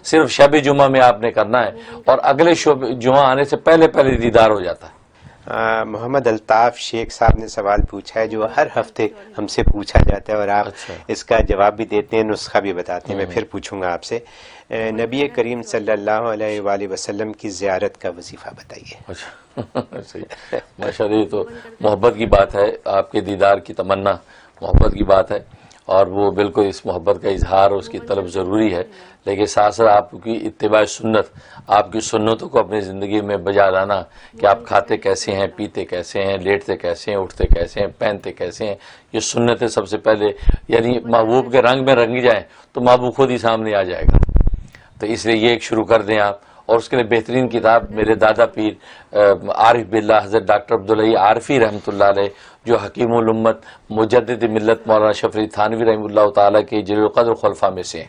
صرف شب جمعہ میں آپ نے کرنا ہے اور اگلے شب جمعہ آنے سے پہلے پہلے دیدار ہو جاتا ہے۔ محمد الطاف شیخ صاحب نے سوال پوچھا ہے جو ہر ہفتے ہم سے پوچھا جاتا ہے اور آپ اس کا جواب بھی دیتے ہیں، نسخہ بھی بتاتے ہیں۔ میں پھر پوچھوں گا آپ سے، نبی کریم صلی اللہ علیہ وآلہ وسلم کی زیارت کا وظیفہ بتائیے۔ صحیح، ماشاء اللہ، یہ تو محبت کی بات ہے، آپ کے دیدار کی تمنا محبت کی بات ہے، اور وہ بالکل اس محبت کا اظہار اس کی طلب ضروری ہے، لیکن ساتھ ساتھ آپ کی اتباع سنت، آپ کی سنتوں کو اپنی زندگی میں بجا لانا کہ آپ کھاتے کیسے ہیں، پیتے کیسے ہیں، لیٹتے کیسے ہیں، اٹھتے کیسے ہیں، پہنتے کیسے ہیں، یہ سنتیں سب سے پہلے، یعنی محبوب کے رنگ میں رنگی جائیں تو محبوب خود ہی سامنے آ جائے گا۔ تو اس لیے یہ ایک شروع کر دیں آپ، اور اس کے لیے بہترین کتاب میرے دادا پیر عارف باللہ حضرت ڈاکٹر عبدالحی عارفی رحمۃ اللہ علیہ، جو حکیم الامت مجدد ملت مولانا شفیع تھانوی رحمہ اللہ تعالیٰ کے جلیل القدر خلفاء میں سے ہیں،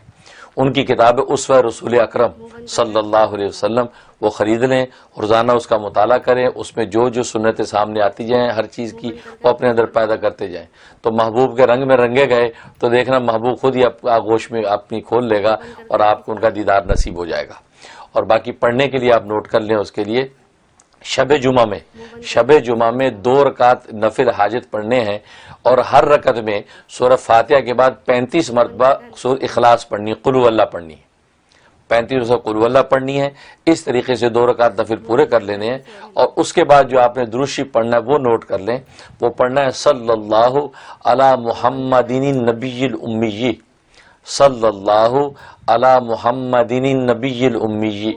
ان کی کتاب اسوہ رسول اکرم صلی اللہ علیہ وسلم، وہ خرید لیں، روزانہ اس کا مطالعہ کریں، اس میں جو جو سنتیں سامنے آتی جائیں ہر چیز کی وہ اپنے اندر پیدا کرتے جائیں، تو محبوب کے رنگ میں رنگے گئے تو دیکھنا محبوب خود ہی آغوش میں اپنی کھول لے گا اور آپ کو ان کا دیدار نصیب ہو جائے گا۔ اور باقی پڑھنے کے لیے آپ نوٹ کر لیں، اس کے لیے شب جمعہ میں 2 رکعت نفل حاجت پڑھنے ہیں، اور ہر رکعت میں سورہ فاتحہ کے بعد 35 مرتبہ سورہ اخلاص پڑھنی، قل هو اللہ پڑھنی ہے، 35 مرتبہ قل هو اللہ پڑھنی ہے۔ اس طریقے سے 2 رکعت نفل پورے کر لینے ہیں، اور اس کے بعد جو آپ نے درود شریف پڑھنا ہے وہ نوٹ کر لیں، وہ پڑھنا ہے صلی اللہ علی محمد النبی الامی، صلی اللہ علی محمد النبی الامی،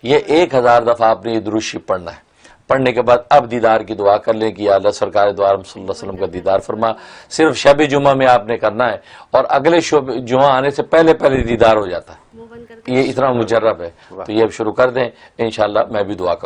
یہ 1000 دفعہ آپ نے یہ درود شریف پڑھنا ہے۔ پڑھنے کے بعد اب دیدار کی دعا کر لیں کہ یا اللہ سرکار دو عالم صلی اللہ علیہ وسلم کا دیدار فرما، صرف شب جمعہ میں آپ نے کرنا ہے اور اگلے شب جمعہ آنے سے پہلے پہلے دیدار ہو جاتا ہے، یہ اتنا مجرب ہے۔ تو یہ اب شروع کر دیں، انشاءاللہ میں بھی دعا کروں۔